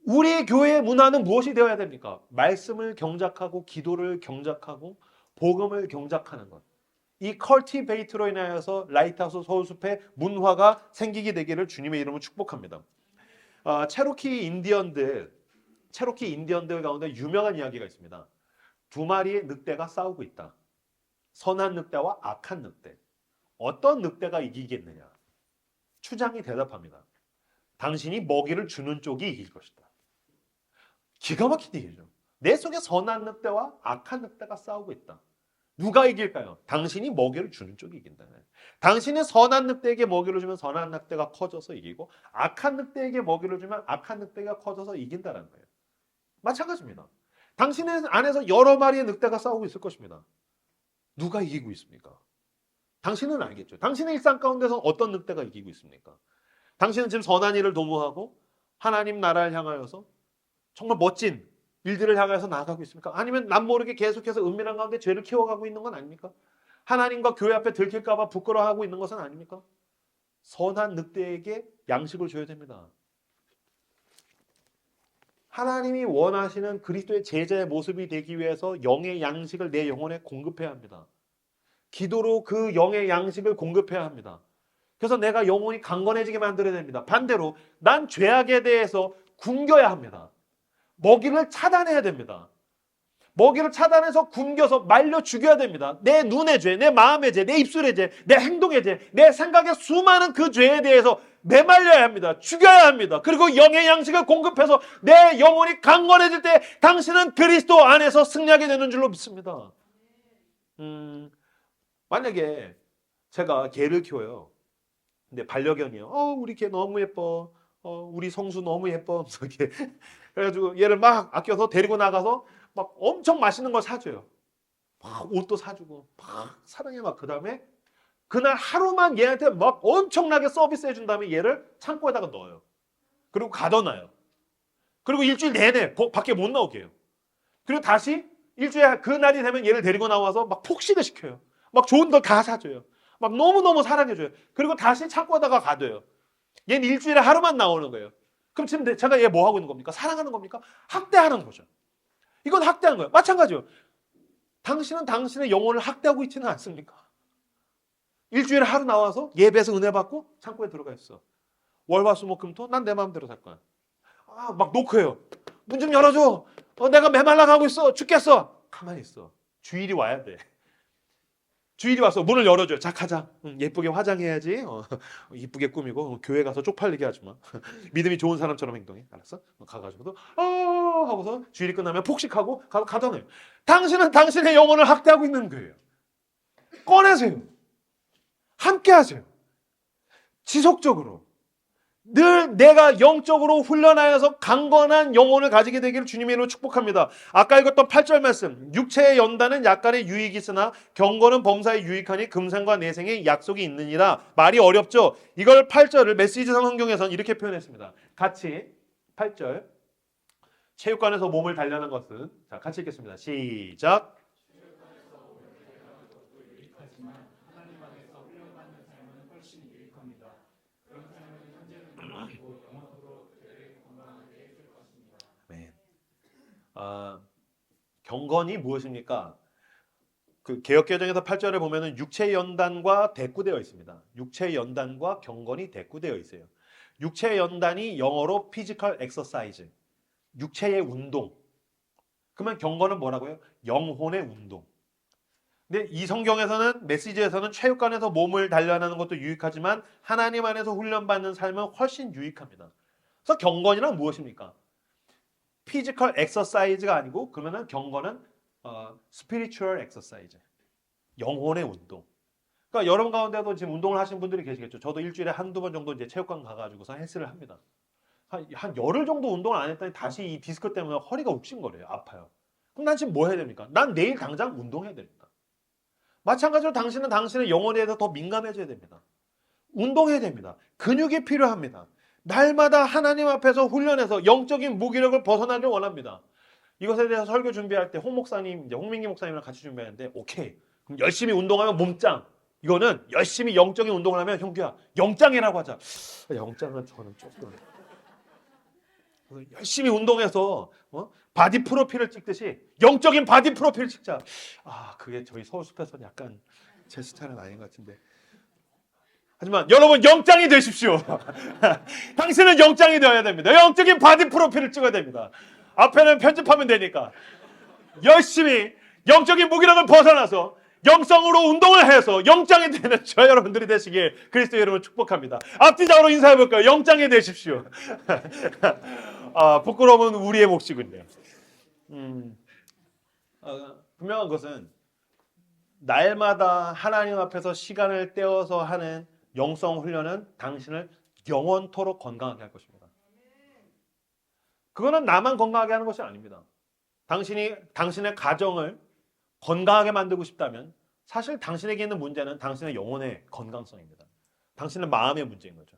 Speaker 1: 우리 교회의 문화는 무엇이 되어야 됩니까? 말씀을 경작하고 기도를 경작하고 복음을 경작하는 것. 이 컬티베이트로 인하여서 라이트하우스 서울숲의 문화가 생기게 되기를 주님의 이름으로 축복합니다. 체로키 인디언들 가운데 유명한 이야기가 있습니다. 두 마리의 늑대가 싸우고 있다. 선한 늑대와 악한 늑대. 어떤 늑대가 이기겠느냐? 추장이 대답합니다. 당신이 먹이를 주는 쪽이 이길 것이다. 기가 막힌 얘기죠. 내 속에 선한 늑대와 악한 늑대가 싸우고 있다. 누가 이길까요? 당신이 먹이를 주는 쪽이 이긴다. 당신이 선한 늑대에게 먹이를 주면 선한 늑대가 커져서 이기고 악한 늑대에게 먹이를 주면 악한 늑대가 커져서 이긴다는 거예요. 마찬가지입니다. 당신의 안에서 여러 마리의 늑대가 싸우고 있을 것입니다. 누가 이기고 있습니까? 당신은 알겠죠. 당신의 일상 가운데서 어떤 늑대가 이기고 있습니까? 당신은 지금 선한 일을 도모하고 하나님 나라를 향하여서 정말 멋진 일들을 향해서 나아가고 있습니까? 아니면 남 모르게 계속해서 은밀한 가운데 죄를 키워가고 있는 건 아닙니까? 하나님과 교회 앞에 들킬까 봐 부끄러워하고 있는 것은 아닙니까? 선한 늑대에게 양식을 줘야 됩니다. 하나님이 원하시는 그리스도의 제자의 모습이 되기 위해서 영의 양식을 내 영혼에 공급해야 합니다. 기도로 그 영의 양식을 공급해야 합니다. 그래서 내가 영혼이 강건해지게 만들어야 됩니다. 반대로 난 죄악에 대해서 굶겨야 합니다. 먹이를 차단해야 됩니다. 먹이를 차단해서 굶겨서 말려 죽여야 됩니다. 내 눈의 죄, 내 마음의 죄, 내 입술의 죄, 내 행동의 죄, 내 생각의 수많은 그 죄에 대해서 매말려야 합니다. 죽여야 합니다. 그리고 영의 양식을 공급해서 내 영혼이 강건해질 때 당신은 그리스도 안에서 승리하게 되는 줄로 믿습니다. 만약에 제가 개를 키워요. 근데 반려견이에요. 우리 개 너무 예뻐. 우리 성수 너무 예뻐. 이렇게 그래가지고 얘를 막 아껴서 데리고 나가서 막 엄청 맛있는 걸 사줘요. 막 옷도 사주고 막 사랑해 막 그다음에 그날 하루만 얘한테 막 엄청나게 서비스 해준 다음에 얘를 창고에다가 넣어요. 그리고 가둬놔요. 그리고 일주일 내내 밖에 못 나오게 해요. 그리고 다시 일주일 그날이 되면 얘를 데리고 나와서 막 폭식을 시켜요. 막 좋은 걸 다 사줘요. 막 너무너무 사랑해줘요. 그리고 다시 창고에다가 가둬요. 얘는 일주일에 하루만 나오는 거예요. 그럼 지금 제가 얘 뭐 하고 있는 겁니까? 사랑하는 겁니까? 학대하는 거죠. 이건 학대하는 거예요. 마찬가지요. 당신은 당신의 영혼을 학대하고 있지는 않습니까? 일주일에 하루 나와서 예배에서 은혜 받고 창고에 들어가 있어. 월화수목금토 난 내 마음대로 살 거야. 막 노크해요. 문 좀 열어줘. 내가 메말라 가고 있어. 죽겠어. 가만히 있어. 주일이 와야 돼. 주일이 와서 문을 열어줘요. 자, 가자. 예쁘게 화장해야지. 이쁘게 꾸미고 교회 가서 쪽팔리게 하지 마. 믿음이 좋은 사람처럼 행동해. 알았어? 가가지고도 하고서 주일이 끝나면 폭식하고 가잖아요. 당신은 당신의 영혼을 학대하고 있는 거예요. 꺼내세요. 함께 하세요. 지속적으로. 늘 내가 영적으로 훈련하여서 강건한 영혼을 가지게 되기를 주님의 이름으로 축복합니다. 아까 읽었던 8절 말씀, 육체의 연단은 약간의 유익이 있으나 경건은 범사에 유익하니 금생과 내생에 약속이 있느니라. 말이 어렵죠? 이걸 8절을 메시지 성경에서는 이렇게 표현했습니다. 같이 8절, 체육관에서 몸을 단련한 것은, 자, 같이 읽겠습니다. 시작.
Speaker 2: 유익하지만 하나님 안에서 훈련받는 삶은 훨씬 유익합니다. 그런 삶은 현재는 유익이고 영원토록 그들에게 건강하게 해줄 것입니다.
Speaker 1: 네. 경건이 무엇입니까? 그 개역개정에서 8절에 보면은 육체의 연단과 대꾸되어 있습니다. 육체의 연단과 경건이 대꾸되어 있어요. 육체의 연단이 영어로 physical exercise, 육체의 운동. 그러면 경건은 뭐라고요? 영혼의 운동. 근데 이 성경에서는 메시지에서는 체육관에서 몸을 단련하는 것도 유익하지만 하나님 안에서 훈련받는 삶은 훨씬 유익합니다. 그래서 경건이란 무엇입니까? 피지컬 엑서사이즈가 아니고 그러면은 경건은 스피리추얼 엑서사이즈, 영혼의 운동. 그러니까 여러분 가운데도 지금 운동을 하시는 분들이 계시겠죠. 저도 일주일에 한두 번 정도 이제 체육관 가가지고서 헬스를 합니다. 한 열흘 정도 운동을 안 했더니 다시 이 디스크 때문에 허리가 욱신거려요. 아파요. 그럼 난 지금 뭐 해야 됩니까? 난 내일 당장 운동해야 됩니다. 마찬가지로 당신은 당신의 영혼에 대해서 더 민감해져야 됩니다. 운동해야 됩니다. 근육이 필요합니다. 날마다 하나님 앞에서 훈련해서 영적인 무기력을 벗어나길 원합니다. 이것에 대해서 설교 준비할 때 홍 목사님, 이제 홍민기 목사님이랑 같이 준비하는데 오케이. 그럼 열심히 운동하면 몸짱. 이거는 열심히 영적인 운동을 하면 형규야 영짱이라고 하자. 영짱은 저는 조금 열심히 운동해서 바디 프로필을 찍듯이 영적인 바디 프로필을 찍자. 그게 저희 서울숲에서는 약간 제 스타일은 아닌 것 같은데. 하지만 여러분 영장이 되십시오. 당신은 영장이 되어야 됩니다. 영적인 바디 프로필을 찍어야 됩니다. 앞에는 편집하면 되니까 열심히 영적인 무기력을 벗어나서 영성으로 운동을 해서 영장이 되는 저 여러분들이 되시길 그리스도 여러분 축복합니다. 앞뒤적으로 인사해 볼까요? 영장이 되십시오. 부끄러움은 우리의 몫이군요. 분명한 것은 날마다 하나님 앞에서 시간을 떼어서 하는 영성 훈련은 당신을 영원토록 건강하게 할 것입니다. 그거는 나만 건강하게 하는 것이 아닙니다. 당신이 당신의 가정을 건강하게 만들고 싶다면 사실 당신에게 있는 문제는 당신의 영혼의 건강성입니다. 당신의 마음의 문제인 거죠.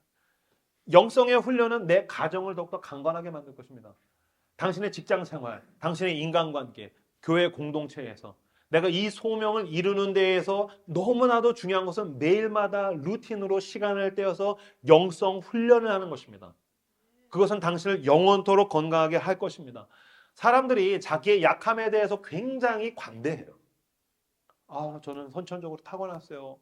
Speaker 1: 영성의 훈련은 내 가정을 더욱더 강건하게 만들 것입니다. 당신의 직장 생활, 당신의 인간관계, 교회 공동체에서 내가 이 소명을 이루는 데에서 너무나도 중요한 것은 매일마다 루틴으로 시간을 떼어서 영성 훈련을 하는 것입니다. 그것은 당신을 영원토록 건강하게 할 것입니다. 사람들이 자기의 약함에 대해서 굉장히 관대해요. 저는 선천적으로 타고났어요.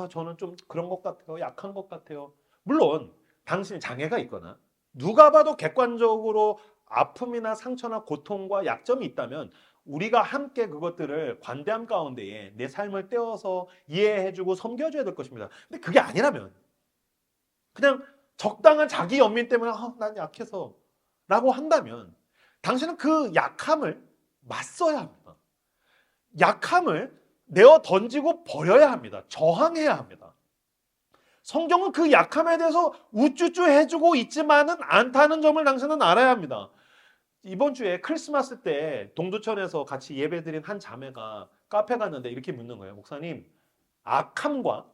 Speaker 1: 저는 좀 그런 것 같아요. 약한 것 같아요. 물론 당신이 장애가 있거나 누가 봐도 객관적으로 아픔이나 상처나 고통과 약점이 있다면 우리가 함께 그것들을 관대함 가운데에 내 삶을 떼어서 이해해주고 섬겨줘야 될 것입니다. 근데 그게 아니라면 그냥 적당한 자기 연민 때문에 난 약해서 라고 한다면 당신은 그 약함을 맞서야 합니다. 약함을 내어 던지고 버려야 합니다. 저항해야 합니다. 성경은 그 약함에 대해서 우쭈쭈 해주고 있지만은 않다는 점을 당신은 알아야 합니다. 이번 주에 크리스마스 때 동두천에서 같이 예배드린 한 자매가 카페 갔는데 이렇게 묻는 거예요. 목사님, 악함과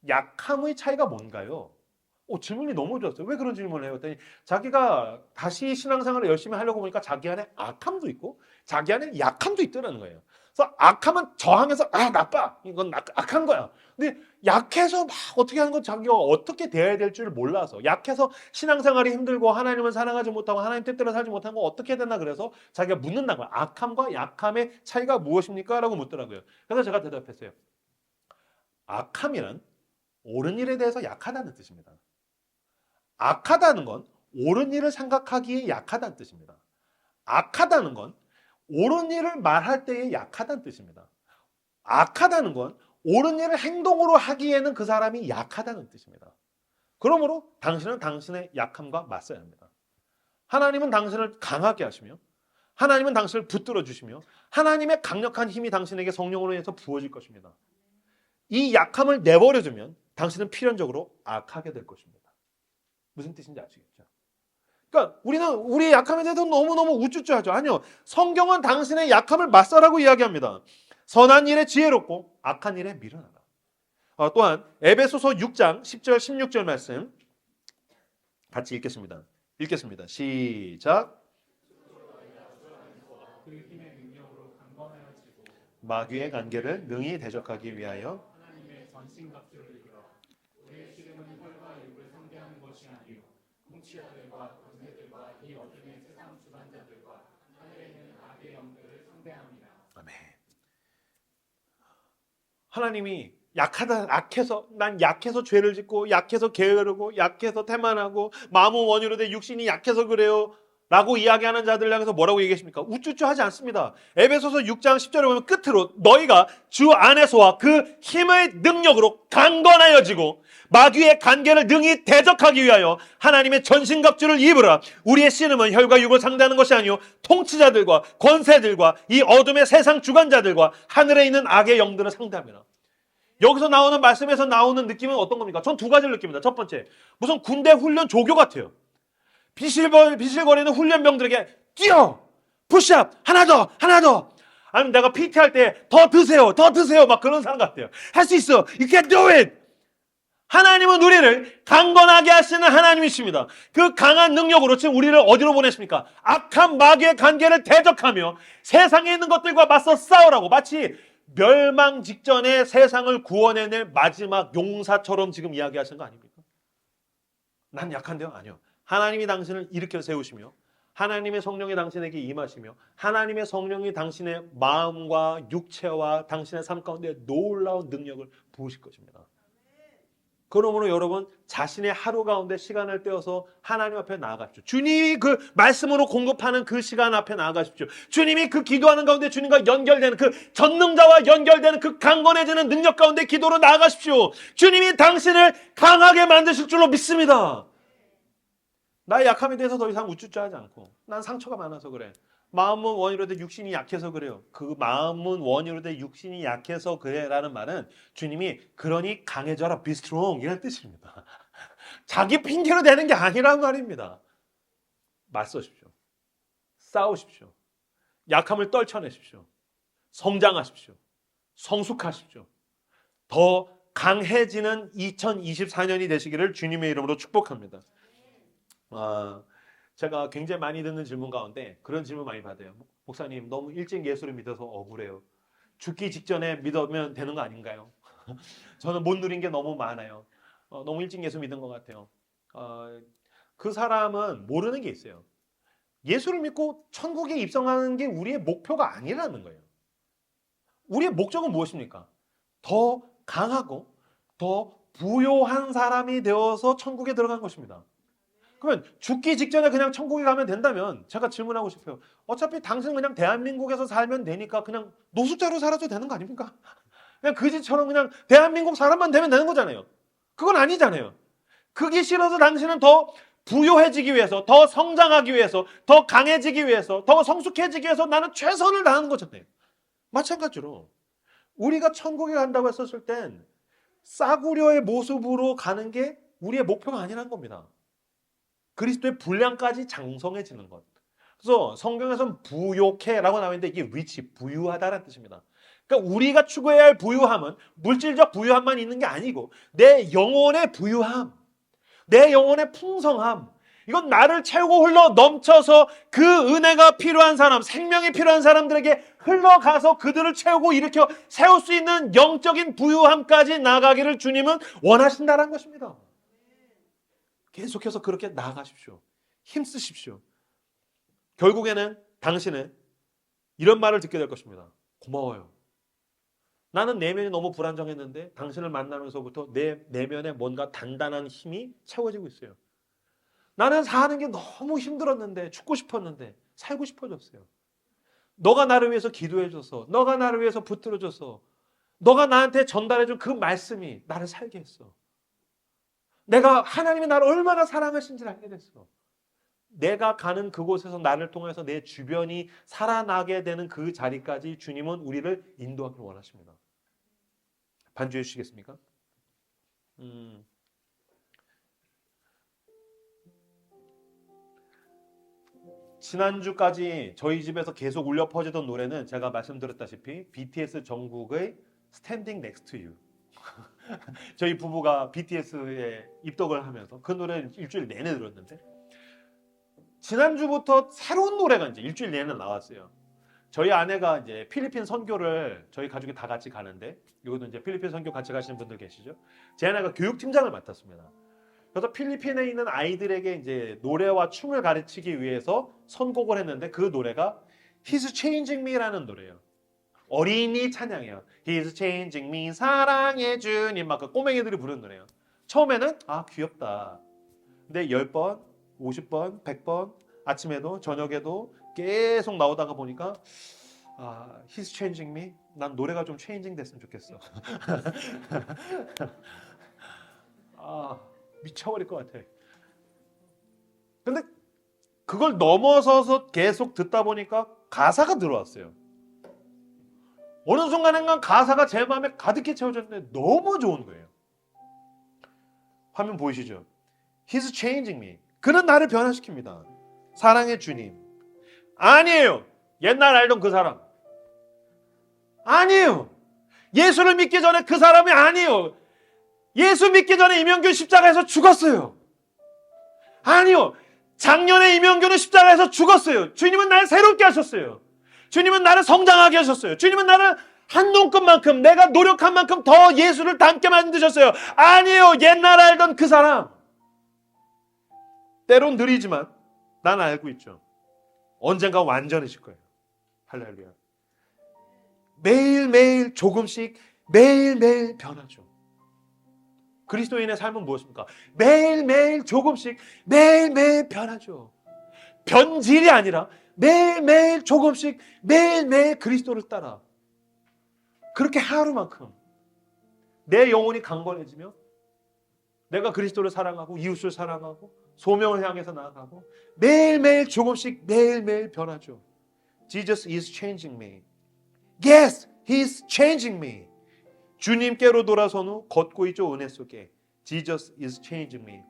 Speaker 1: 약함의 차이가 뭔가요? 질문이 너무 좋았어요. 왜 그런 질문을 해요? 그랬더니 자기가 다시 신앙생활을 열심히 하려고 보니까 자기 안에 악함도 있고 자기 안에 약함도 있더라는 거예요. 그래서 악함은 저항해서 나빠. 이건 악한 거야. 근데 약해서 막 어떻게 하는 건 자기가 어떻게 대해야 될 줄 몰라서 약해서 신앙생활이 힘들고 하나님을 사랑하지 못하고 하나님 뜻대로 살지 못한 거 어떻게 해야 되나 그래서 자기가 묻는다는 거야. 악함과 약함의 차이가 무엇입니까? 라고 묻더라고요. 그래서 제가 대답했어요. 악함이란 옳은 일에 대해서 약하다는 뜻입니다. 악하다는 건 옳은 일을 생각하기에 약하다는 뜻입니다. 악하다는 건 옳은 일을 말할 때에 약하다는 뜻입니다. 악하다는 건 옳은 일을 행동으로 하기에는 그 사람이 약하다는 뜻입니다. 그러므로 당신은 당신의 약함과 맞서야 합니다. 하나님은 당신을 강하게 하시며 하나님은 당신을 붙들어 주시며 하나님의 강력한 힘이 당신에게 성령으로 인해서 부어질 것입니다. 이 약함을 내버려두면 당신은 필연적으로 악하게 될 것입니다. 무슨 뜻인지 아시겠죠? 그러니까 우리는 우리의 약함에 대해서 너무너무 우쭈쭈하죠. 아니요. 성경은 당신의 약함을 맞서라고 이야기합니다. 선한 일에 지혜롭고 악한 일에 미련하다. 또한 에베소서 6장 10절 16절 말씀 같이 읽겠습니다. 시작.
Speaker 2: 그 힘의 능력으로 강건하여지고
Speaker 1: 마귀의 관계를 능히 대적하기 위하여
Speaker 2: 하나님의 전신갑주를 입으라. 우리의 씨름은 혈과 육을 상대하는 것이 아니요 통치자들과 권세들과 이 어둠의 세상 주관자들과 하늘에 있는 악의 영들을 상대합니다.
Speaker 1: 아멘. 하나님이 난 약해서 죄를 짓고 약해서 게으르고 약해서 태만하고 마음은 원이로 돼 육신이 약해서 그래요 라고 이야기하는 자들 향해서 뭐라고 얘기하십니까? 우쭈쭈 하지 않습니다. 에베소서 6장 10절에 보면 끝으로 너희가 주 안에서와 그 힘의 능력으로 강건하여지고 마귀의 관계를 능히 대적하기 위하여 하나님의 전신갑주를 입으라. 우리의 씨름은 혈과 육을 상대하는 것이 아니요 통치자들과 권세들과 이 어둠의 세상 주관자들과 하늘에 있는 악의 영들을 상대합니다. 여기서 나오는 말씀에서 나오는 느낌은 어떤 겁니까? 전 두 가지를 느낍니다. 첫 번째, 무슨 군대 훈련 조교 같아요. 비실거리는 훈련병들에게 뛰어! 푸시업! 하나 더! 아니면 내가 PT 할 때 더 드세요! 막 그런 사람 같아요. 할 수 있어! You can do it! 하나님은 우리를 강건하게 하시는 하나님이십니다. 그 강한 능력으로 지금 우리를 어디로 보내십니까? 악한 마귀의 관계를 대적하며 세상에 있는 것들과 맞서 싸우라고 마치 멸망 직전에 세상을 구원해낼 마지막 용사처럼 지금 이야기하시는 거 아닙니까? 난 약한데요? 아니요. 하나님이 당신을 일으켜 세우시며 하나님의 성령이 당신에게 임하시며 하나님의 성령이 당신의 마음과 육체와 당신의 삶 가운데 놀라운 능력을 부으실 것입니다. 그러므로 여러분 자신의 하루 가운데 시간을 떼어서 하나님 앞에 나아가십시오. 주님이 그 말씀으로 공급하는 그 시간 앞에 나아가십시오. 주님이 그 기도하는 가운데 주님과 연결되는 그 전능자와 연결되는 그 강건해지는 능력 가운데 기도로 나아가십시오. 주님이 당신을 강하게 만드실 줄로 믿습니다. 나의 약함에 대해서 더 이상 우쭈쭈하지 않고 난 상처가 많아서 그래. 마음은 원이로 돼 육신이 약해서 그래요. 그 마음은 원이로 돼 육신이 약해서 그래 라는 말은 주님이 그러니 강해져라 be strong 이런 뜻입니다. 자기 핑계로 되는 게 아니란 말입니다. 맞서십시오. 싸우십시오. 약함을 떨쳐내십시오. 성장하십시오. 성숙하십시오. 더 강해지는 2024년이 되시기를 주님의 이름으로 축복합니다. 제가 굉장히 많이 듣는 질문 가운데 그런 질문 많이 받아요. 목사님 너무 일찍 예수를 믿어서 억울해요. 죽기 직전에 믿으면 되는 거 아닌가요? 저는 못 누린 게 너무 많아요. 너무 일찍 예수 믿은 것 같아요. 그 사람은 모르는 게 있어요. 예수를 믿고 천국에 입성하는 게 우리의 목표가 아니라는 거예요. 우리의 목적은 무엇입니까? 더 강하고 더 부요한 사람이 되어서 천국에 들어간 것입니다. 그러면 죽기 직전에 그냥 천국에 가면 된다면 제가 질문하고 싶어요. 어차피 당신 그냥 대한민국에서 살면 되니까 그냥 노숙자로 살아도 되는 거 아닙니까? 그냥 그지처럼 그냥 대한민국 사람만 되면 되는 거잖아요. 그건 아니잖아요. 그게 싫어서 당신은 더 부요해지기 위해서, 더 성장하기 위해서, 더 강해지기 위해서, 더 성숙해지기 위해서 나는 최선을 다하는 거잖아요. 마찬가지로 우리가 천국에 간다고 했었을 땐 싸구려의 모습으로 가는 게 우리의 목표가 아니라는 겁니다. 그리스도의 분량까지 장성해지는 것. 그래서 성경에서는 부요케라고 나와 있는데 이게 rich, 부유하다라는 뜻입니다. 그러니까 우리가 추구해야 할 부유함은 물질적 부유함만 있는 게 아니고 내 영혼의 부유함, 내 영혼의 풍성함, 이건 나를 채우고 흘러 넘쳐서 그 은혜가 필요한 사람, 생명이 필요한 사람들에게 흘러가서 그들을 채우고 일으켜 세울 수 있는 영적인 부유함까지 나가기를 주님은 원하신다는 것입니다. 계속해서 그렇게 나아가십시오. 힘쓰십시오. 결국에는 당신은 이런 말을 듣게 될 것입니다. 고마워요. 나는 내면이 너무 불안정했는데 당신을 만나면서부터 내 내면에 뭔가 단단한 힘이 채워지고 있어요. 나는 사는 게 너무 힘들었는데 죽고 싶었는데 살고 싶어졌어요. 너가 나를 위해서 기도해줘서 너가 나를 위해서 붙들어줘서 너가 나한테 전달해준 그 말씀이 나를 살게 했어. 내가 하나님이 나를 얼마나 사랑하신지를 알게 됐어. 내가 가는 그곳에서 나를 통해서 내 주변이 살아나게 되는 그 자리까지 주님은 우리를 인도하길 원하십니다. 반주해 주시겠습니까? 지난주까지 저희 집에서 계속 울려 퍼지던 노래는 제가 말씀드렸다시피 BTS 정국의 Standing Next to You. 저희 부부가 BTS에 입덕을 하면서 그 노래를 일주일 내내 들었는데 지난주부터 새로운 노래가 이제 일주일 내내 나왔어요. 저희 아내가 이제 필리핀 선교를 저희 가족이 다 같이 가는데 이것도 이제 필리핀 선교 같이 가시는 분들 계시죠? 제 아내가 교육팀장을 맡았습니다. 그래서 필리핀에 있는 아이들에게 이제 노래와 춤을 가르치기 위해서 선곡을 했는데 그 노래가 He's Changing Me라는 노래예요. 어린이 찬양이에요. He's Changing Me 사랑해 주님 막 그 꼬맹이들이 부르는 노래예요. 처음에는 아 귀엽다. 근데 10번, 50번, 100번 아침에도 저녁에도 계속 나오다가 보니까 아 He's Changing Me 난 노래가 좀 체인징 됐으면 좋겠어. 아 미쳐버릴 것 같아. 근데 그걸 넘어서서 계속 듣다 보니까 가사가 들어왔어요. 어느 순간인가 가사가 제 마음에 가득히 채워졌는데 너무 좋은 거예요. 화면 보이시죠? He's changing me. 그는 나를 변화시킵니다. 사랑의 주님. 아니에요. 옛날 알던 그 사람. 아니에요. 예수를 믿기 전에 그 사람이 아니에요. 예수 믿기 전에 이명균 십자가에서 죽었어요. 아니요. 작년에 이명균은 십자가에서 죽었어요. 주님은 나를 새롭게 하셨어요. 주님은 나를 성장하게 하셨어요. 주님은 나를 한 눈금만큼 내가 노력한 만큼 더 예수를 닮게 만드셨어요. 아니에요. 옛날 알던 그 사람. 때론 느리지만 난 알고 있죠. 언젠가 완전해질 거예요. 할렐루야. 매일매일 조금씩 매일매일 변하죠. 그리스도인의 삶은 무엇입니까? 매일매일 조금씩 매일매일 변하죠. 변질이 아니라 매일매일 조금씩 매일매일 그리스도를 따라 그렇게 하루만큼 내 영혼이 강건해지며 내가 그리스도를 사랑하고 이웃을 사랑하고 소명을 향해서 나아가고 매일매일 조금씩 매일매일 변하죠. Jesus is changing me. Yes, He's changing me. 주님께로 돌아선 후 걷고 있죠. 은혜 속에. Jesus is changing me.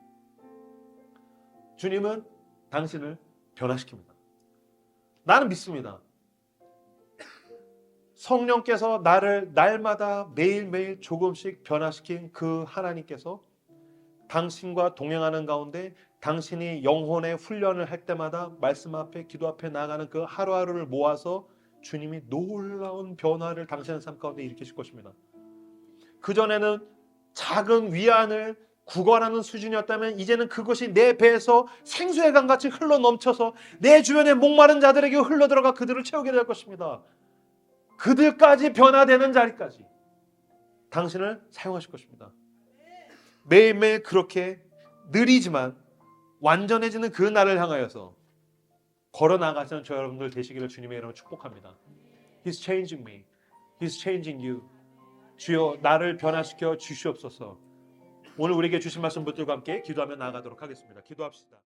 Speaker 1: 주님은 당신을 변화시킵니다. 나는 믿습니다. 성령께서 나를 날마다 매일매일 조금씩 변화시킨 그 하나님께서 당신과 동행하는 가운데 당신이 영혼의 훈련을 할 때마다 말씀 앞에 기도 앞에 나가는 그 하루하루를 모아서 주님이 놀라운 변화를 당신의 삶 가운데 일으키실 것입니다. 그전에는 작은 위안을 구걸하는 수준이었다면 이제는 그것이 내 배에서 생수의 강같이 흘러 넘쳐서 내 주변의 목마른 자들에게 흘러 들어가 그들을 채우게 될 것입니다. 그들까지 변화되는 자리까지 당신을 사용하실 것입니다. 매일매일 그렇게 느리지만 완전해지는 그 날을 향하여서 걸어 나가시는 저 여러분들 되시기를 주님의 이름으로 축복합니다. He's changing me. He's changing you. 주여 나를 변화시켜 주시옵소서. 오늘 우리에게 주신 말씀 붙들고 함께 기도하며 나아가도록 하겠습니다. 기도합시다.